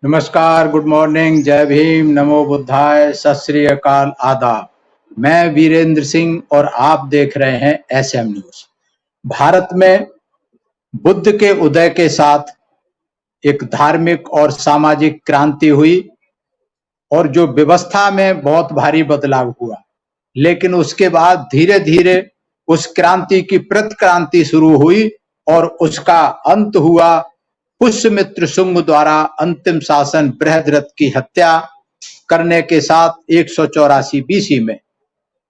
नमस्कार, good morning, जय भीम, नमो बुद्धाय, सत श्री अकाल, आदाब। मैं वीरेंद्र सिंह और आप देख रहे हैं एसएम न्यूज। भारत में बुद्ध के उदय के साथ एक धार्मिक और सामाजिक क्रांति हुई और जो व्यवस्था में बहुत भारी बदलाव हुआ, लेकिन उसके बाद धीरे धीरे उस क्रांति की प्रतिक्रांति शुरू हुई और उसका अंत हुआ पुष्यमित्र शुंग द्वारा अंतिम शासन बृहद्रथ की हत्या करने के साथ 184 बीसी में।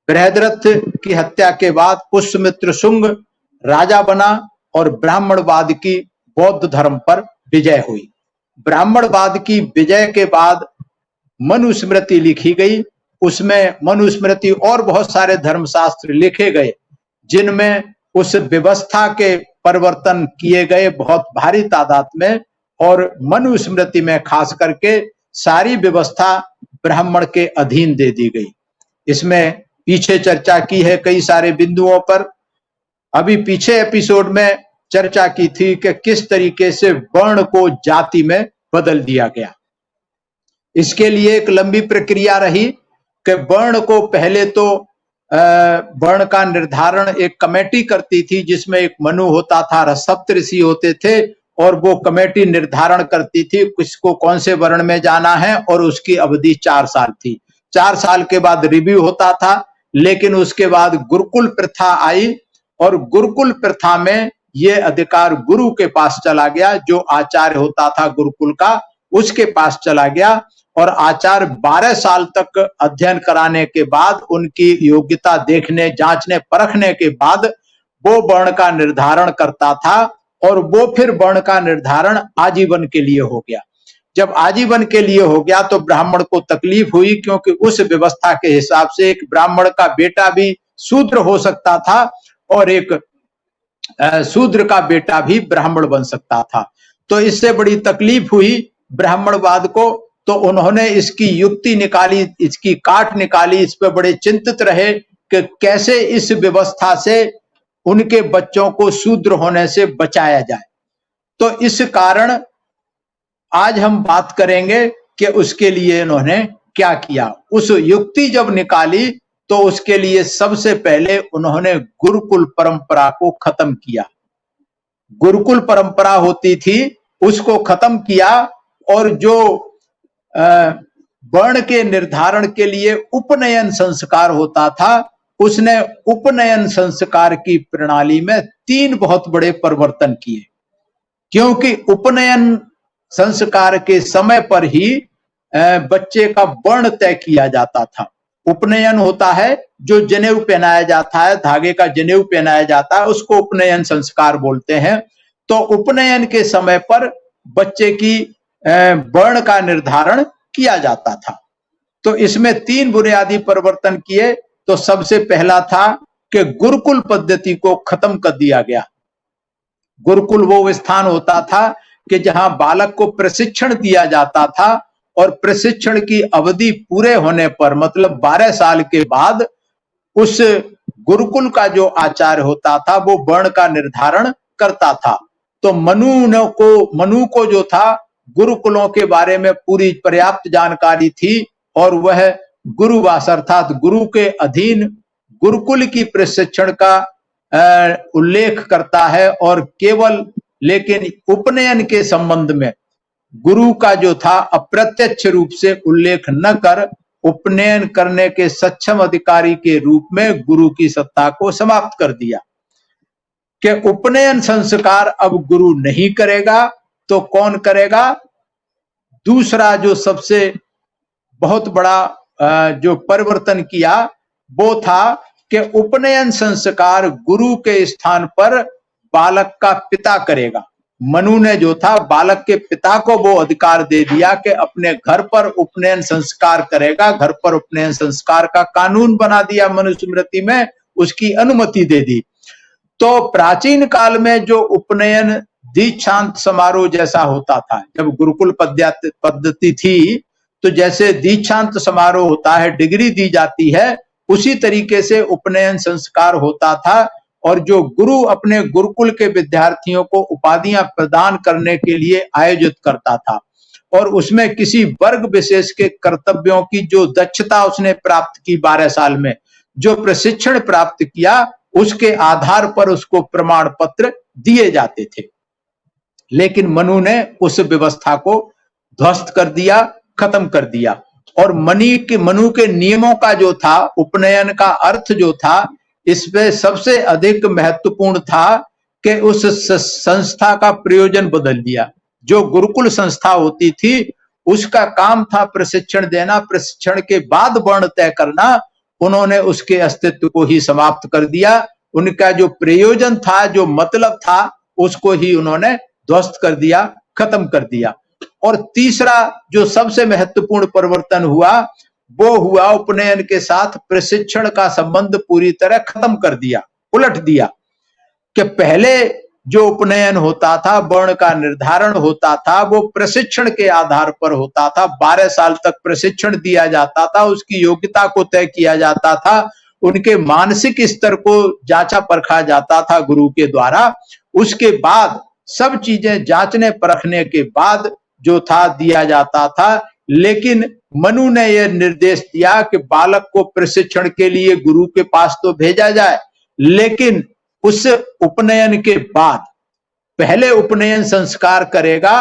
बृहद्रथ की हत्या के बाद पुष्यमित्र शुंग राजा बना और ब्राह्मणवाद की बौद्ध धर्म पर विजय हुई। ब्राह्मणवाद की विजय के बाद मनुस्मृति लिखी गई। उसमें मनुस्मृति और बहुत सारे धर्मशास्त्र लिखे गए जिनमें उस व्यवस्था के परिवर्तन किए गए बहुत भारी तादाद में, और मनुस्मृति में खास करके सारी व्यवस्था ब्राह्मण के अधीन दे दी गई। इसमें पीछे चर्चा की है कई सारे बिंदुओं पर। अभी पीछे एपिसोड में चर्चा की थी कि किस तरीके से वर्ण को जाति में बदल दिया गया। इसके लिए एक लंबी प्रक्रिया रही कि वर्ण को पहले तो वर्ण का निर्धारण एक कमेटी करती थी जिसमें एक मनु होता था, सप्तऋषि होते थे और वो कमेटी निर्धारण करती थी किसको कौन से वर्ण में जाना है, और उसकी अवधि 4 साल थी। 4 साल के बाद रिव्यू होता था। लेकिन उसके बाद गुरुकुल प्रथा आई और गुरुकुल प्रथा में ये अधिकार गुरु के पास चला गया। जो आचार्य होता था गुरुकुल का, उसके पास चला गया और आचार्य 12 साल तक अध्ययन कराने के बाद, उनकी योग्यता देखने, जांचने, परखने के बाद वो वर्ण का निर्धारण करता था और वो फिर वर्ण का निर्धारण आजीवन के लिए हो गया। जब आजीवन के लिए हो गया तो ब्राह्मण को तकलीफ हुई, क्योंकि उस व्यवस्था के हिसाब से एक ब्राह्मण का बेटा भी शूद्र हो सकता था और एक शूद्र का बेटा भी ब्राह्मण बन सकता था। तो इससे बड़ी तकलीफ हुई ब्राह्मणवाद को। तो उन्होंने इसकी युक्ति निकाली, इसकी काट निकाली, इस पे बड़े चिंतित रहे कि कैसे इस व्यवस्था से उनके बच्चों को शूद्र होने से बचाया जाए। तो इस कारण आज हम बात करेंगे कि उसके लिए इन्होंने क्या किया। उस युक्ति जब निकाली तो उसके लिए सबसे पहले उन्होंने गुरुकुल परंपरा को खत्म किया। गुरुकुल परंपरा होती थी उसको खत्म किया और जो वर्ण के निर्धारण के लिए उपनयन संस्कार होता था, उसने उपनयन संस्कार की प्रणाली में 3 बहुत बड़े परिवर्तन किए। क्योंकि उपनयन संस्कार के समय पर ही बच्चे का वर्ण तय किया जाता था। उपनयन होता है जो जनेऊ पहनाया जाता है, धागे का जनेऊ पहनाया जाता है, उसको उपनयन संस्कार बोलते हैं। तो उपनयन के समय पर बच्चे की वर्ण का निर्धारण किया जाता था। तो इसमें 3 बुनियादी परिवर्तन किए। तो सबसे पहला था कि गुरुकुल पद्धति को खत्म कर दिया गया। गुरुकुल वो स्थान होता था कि जहां बालक को प्रशिक्षण दिया जाता था और प्रशिक्षण की अवधि पूरे होने पर, मतलब 12 साल के बाद, उस गुरुकुल का जो आचार्य होता था वो वर्ण का निर्धारण करता था। तो मनु को जो था गुरुकुलों के बारे में पूरी पर्याप्त जानकारी थी और वह गुरुवास अर्थात गुरु के अधीन गुरुकुल की प्रशिक्षण का उल्लेख करता है। और केवल लेकिन उपनयन के संबंध में गुरु का जो था अप्रत्यक्ष रूप से उल्लेख न कर उपनयन करने के सक्षम अधिकारी के रूप में गुरु की सत्ता को समाप्त कर दिया कि उपनयन संस्कार अब गुरु नहीं करेगा तो कौन करेगा। दूसरा जो सबसे बहुत बड़ा जो परिवर्तन किया वो था कि उपनयन संस्कार गुरु के स्थान पर बालक का पिता करेगा। मनु ने जो था बालक के पिता को वो अधिकार दे दिया कि अपने घर पर उपनयन संस्कार करेगा। घर पर उपनयन संस्कार का कानून बना दिया मनुस्मृति में, उसकी अनुमति दे दी। तो प्राचीन काल में जो उपनयन दीक्षांत समारोह जैसा होता था, जब गुरुकुल पद्धति थी तो जैसे दीक्षांत समारोह होता है, डिग्री दी जाती है, उसी तरीके से उपनयन संस्कार होता था। और जो गुरु अपने गुरुकुल के विद्यार्थियों को उपाधियां प्रदान करने के लिए आयोजित करता था, और उसमें किसी वर्ग विशेष के कर्तव्यों की जो दक्षता उसने प्राप्त की 12 साल में, जो प्रशिक्षण प्राप्त किया, उसके आधार पर उसको प्रमाण पत्र दिए जाते थे। लेकिन मनु ने उस व्यवस्था को ध्वस्त कर दिया, खत्म कर दिया। और मनु के नियमों का जो था, उपनयन का अर्थ जो था, इसमें सबसे अधिक महत्वपूर्ण था कि उस संस्था का प्रयोजन बदल दिया। जो गुरुकुल संस्था होती थी उसका काम था प्रशिक्षण देना, प्रशिक्षण के बाद वर्ण तय करना। उन्होंने उसके अस्तित्व को ही समाप्त कर दिया। उनका जो प्रयोजन था, जो मतलब था, उसको ही उन्होंने ध्वस्त कर दिया, खत्म कर दिया। और तीसरा जो सबसे महत्वपूर्ण परिवर्तन हुआ, वो हुआ उपनयन के साथ प्रशिक्षण का संबंध पूरी तरह खत्म कर दिया, उलट दिया। कि पहले जो उपनयन होता था, वर्ण का निर्धारण होता था, वो प्रशिक्षण के आधार पर होता था। 12 साल तक प्रशिक्षण दिया जाता था, उसकी योग्यता को तय किया जाता था, उनके मानसिक स्तर को जांचा परखा जाता था गुरु के द्वारा। उसके बाद सब चीजें जांचने परखने के बाद जो था दिया जाता था। लेकिन मनु ने यह निर्देश दिया कि बालक को प्रशिक्षण के लिए गुरु के पास तो भेजा जाए, लेकिन उस उपनयन के बाद पहले उपनयन संस्कार करेगा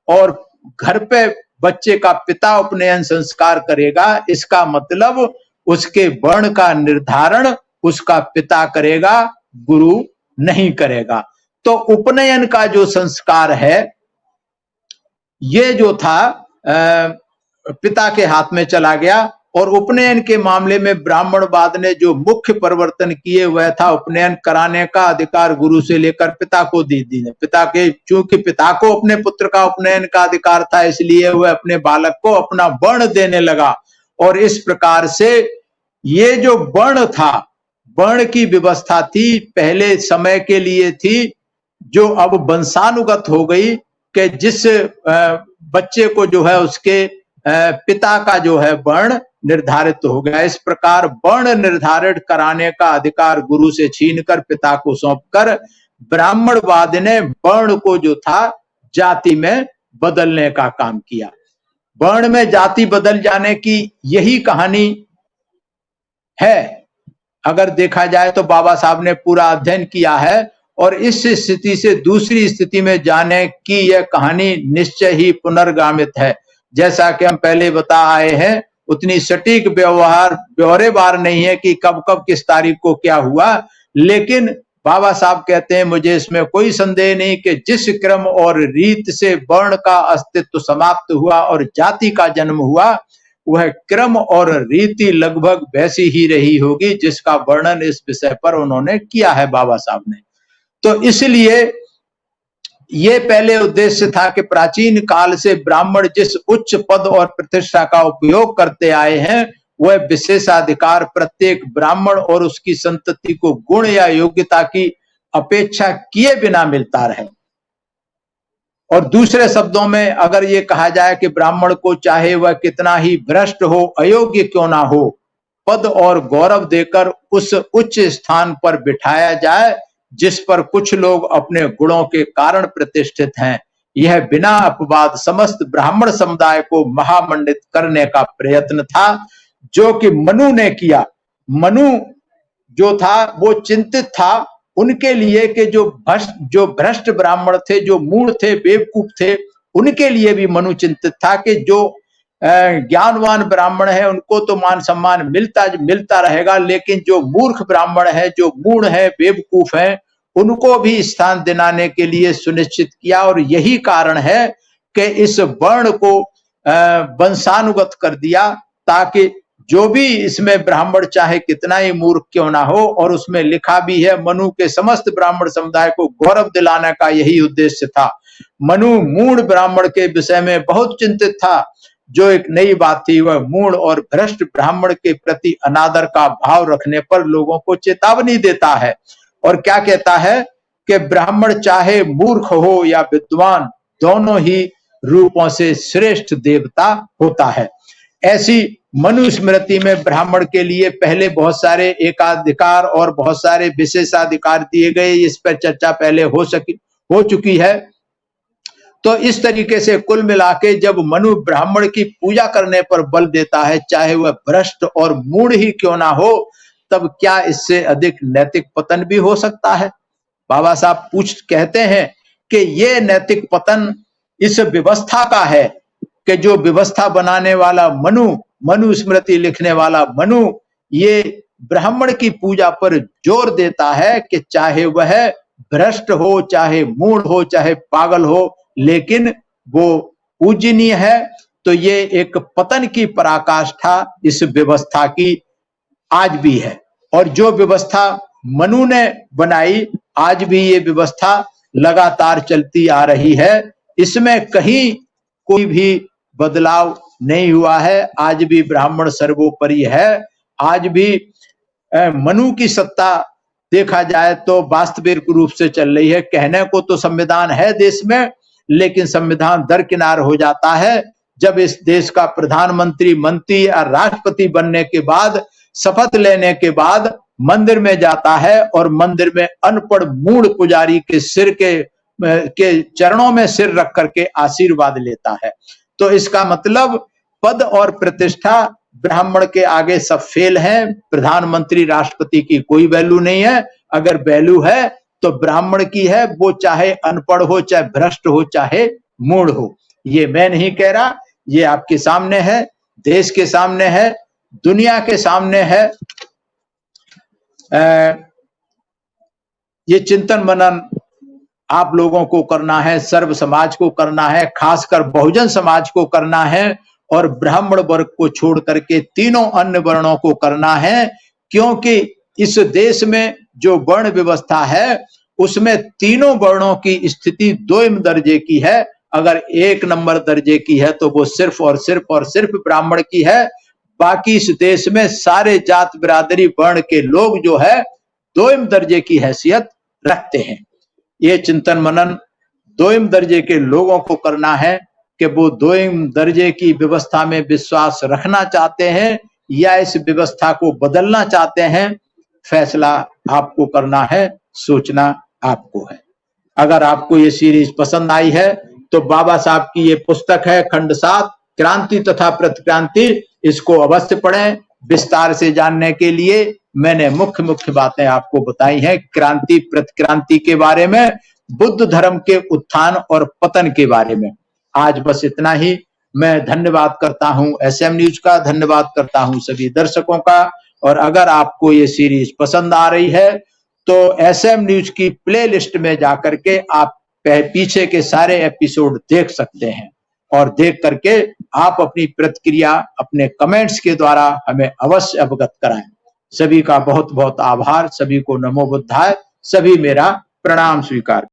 और घर पे बच्चे का पिता उपनयन संस्कार करेगा। इसका मतलब उसके वर्ण का निर्धारण उसका पिता करेगा, गुरु नहीं करेगा। तो उपनयन का जो संस्कार है, ये जो था पिता के हाथ में चला गया। और उपनयन के मामले में ब्राह्मणवाद ने जो मुख्य परिवर्तन किए वह था उपनयन कराने का अधिकार गुरु से लेकर पिता को दे दिया। पिता के, चूंकि पिता को अपने पुत्र का उपनयन का अधिकार था, इसलिए वह अपने बालक को अपना वर्ण देने लगा। और इस प्रकार से ये जो वर्ण था, वर्ण की व्यवस्था थी, पहले समय के लिए थी, जो अब वंशानुगत हो गई कि जिस बच्चे को जो है उसके पिता का जो है वर्ण निर्धारित हो गया। इस प्रकार वर्ण निर्धारित कराने का अधिकार गुरु से छीनकर पिता को सौंपकर ब्राह्मणवाद ने वर्ण को जो था जाति में बदलने का काम किया। वर्ण में जाति बदल जाने की यही कहानी है। अगर देखा जाए तो बाबा साहब ने पूरा अध्ययन किया है और इस स्थिति से दूसरी स्थिति में जाने की यह कहानी निश्चय ही पुनर्गामित है। जैसा कि हम पहले बता आए हैं, उतनी सटीक ब्यौरेवार नहीं है कि कब कब किस तारीख को क्या हुआ, लेकिन बाबा साहब कहते हैं, मुझे इसमें कोई संदेह नहीं कि जिस क्रम और रीत से वर्ण का अस्तित्व समाप्त हुआ और जाति का जन्म हुआ, वह क्रम और रीति लगभग वैसी ही रही होगी जिसका वर्णन इस विषय पर उन्होंने किया है बाबा साहब ने। तो इसलिए ये पहले उद्देश्य था कि प्राचीन काल से ब्राह्मण जिस उच्च पद और प्रतिष्ठा का उपयोग करते आए हैं, वह विशेषाधिकार प्रत्येक ब्राह्मण और उसकी संतति को गुण या योग्यता की अपेक्षा किए बिना मिलता रहे। और दूसरे शब्दों में अगर ये कहा जाए कि ब्राह्मण को चाहे वह कितना ही भ्रष्ट हो, अयोग्य क्यों ना हो, पद और गौरव देकर उस उच्च स्थान पर बिठाया जाए जिस पर कुछ लोग अपने गुणों के कारण प्रतिष्ठित हैं। यह बिना अपवाद समस्त ब्राह्मण समुदाय को महामंडित करने का प्रयत्न था, जो कि मनु ने किया। मनु जो था वो चिंतित था उनके लिए कि जो भ्रष्ट ब्राह्मण थे, जो मूढ़ थे, बेवकूफ थे, उनके लिए भी मनु चिंतित था कि जो ज्ञानवान ब्राह्मण है उनको तो मान सम्मान मिलता रहेगा, लेकिन जो मूर्ख ब्राह्मण है, जो मूढ़ है, बेवकूफ है, उनको भी स्थान दिलाने के लिए सुनिश्चित किया। और यही कारण है कि इस वर्ण को वंशानुगत कर दिया, ताकि जो भी इसमें ब्राह्मण चाहे कितना ही मूर्ख क्यों ना हो, और उसमें लिखा भी है मनु के समस्त ब्राह्मण समुदाय को गौरव दिलाने का यही उद्देश्य था। मनु मूढ़ ब्राह्मण के विषय में बहुत चिंतित था। जो एक नई बात थी, वह मूढ़ और भ्रष्ट ब्राह्मण के प्रति अनादर का भाव रखने पर लोगों को चेतावनी देता है। और क्या कहता है कि ब्राह्मण चाहे मूर्ख हो या विद्वान, दोनों ही रूपों से श्रेष्ठ देवता होता है। ऐसी मनुस्मृति में ब्राह्मण के लिए पहले बहुत सारे एकाधिकार और बहुत सारे विशेषाधिकार दिए गए। इस पर चर्चा पहले हो चुकी है। तो इस तरीके से कुल मिला के जब मनु ब्राह्मण की पूजा करने पर बल देता है, चाहे वह भ्रष्ट और मूढ़ ही क्यों ना हो, तब क्या इससे अधिक नैतिक पतन भी हो सकता है? बाबा साहब कहते हैं कि ये नैतिक पतन इस व्यवस्था का है कि जो व्यवस्था बनाने वाला मनु स्मृति लिखने वाला मनु, ये ब्राह्मण की पूजा पर जोर देता है कि चाहे वह भ्रष्ट हो, चाहे मूढ़ हो, चाहे पागल हो, लेकिन वो पूजनीय है। तो ये एक पतन की पराकाष्ठा इस व्यवस्था की आज भी है, और जो व्यवस्था मनु ने बनाई आज भी ये व्यवस्था लगातार चलती आ रही है, इसमें कहीं कोई भी बदलाव नहीं हुआ है। आज भी ब्राह्मण सर्वोपरि है। आज भी मनु की सत्ता देखा जाए तो वास्तविक रूप से चल रही है। कहने को तो संविधान है देश में, लेकिन संविधान दरकिनार हो जाता है जब इस देश का प्रधानमंत्री, मंत्री या राष्ट्रपति बनने के बाद, शपथ लेने के बाद मंदिर में जाता है और मंदिर में अनपढ़ मूढ़ पुजारी के सिर के चरणों में सिर रख करके आशीर्वाद लेता है। तो इसका मतलब पद और प्रतिष्ठा ब्राह्मण के आगे सब फेल है। प्रधानमंत्री, राष्ट्रपति की कोई वैल्यू नहीं है। अगर वैल्यू है तो ब्राह्मण की है, वो चाहे अनपढ़ हो, चाहे भ्रष्ट हो, चाहे मूढ़ हो। ये मैं नहीं कह रहा, ये आपके सामने है, देश के सामने है, दुनिया के सामने है। ये चिंतन मनन आप लोगों को करना है, सर्व समाज को करना है, खासकर बहुजन समाज को करना है, और ब्राह्मण वर्ग को छोड़ करके तीनों अन्य वर्णों को करना है। क्योंकि इस देश में जो वर्ण व्यवस्था है उसमें तीनों वर्णों की स्थिति दोयम दर्जे की है। अगर एक नंबर दर्जे की है तो वो सिर्फ और सिर्फ ब्राह्मण की है। बाकी इस देश में सारे जात बिरादरी वर्ण के लोग जो है दोयम दर्जे की हैसियत रखते हैं। ये चिंतन मनन दोयम दर्जे के लोगों को करना है कि वो दोयम दर्जे की व्यवस्था में विश्वास रखना चाहते हैं या इस व्यवस्था को बदलना चाहते हैं। फैसला आपको करना है, सोचना आपको है। अगर आपको ये सीरीज पसंद आई है तो बाबा साहब की ये पुस्तक है खंड 7, क्रांति तथा प्रतिक्रांति, इसको अवश्य पढ़ें। विस्तार से जानने के लिए मैंने मुख्य बातें आपको बताई हैं, क्रांति प्रतिक्रांति के बारे में, बुद्ध धर्म के उत्थान और पतन के बारे में। आज बस इतना ही। मैं धन्यवाद करता हूं एसएम न्यूज का, धन्यवाद करता हूं सभी दर्शकों का। और अगर आपको ये सीरीज पसंद आ रही है तो एसएम न्यूज की प्लेलिस्ट में जाकर के आप पीछे के सारे एपिसोड देख सकते हैं, और देख करके आप अपनी प्रतिक्रिया अपने कमेंट्स के द्वारा हमें अवश्य अवगत कराएं। सभी का बहुत बहुत आभार। सभी को नमो बुद्धाय। सभी मेरा प्रणाम स्वीकार।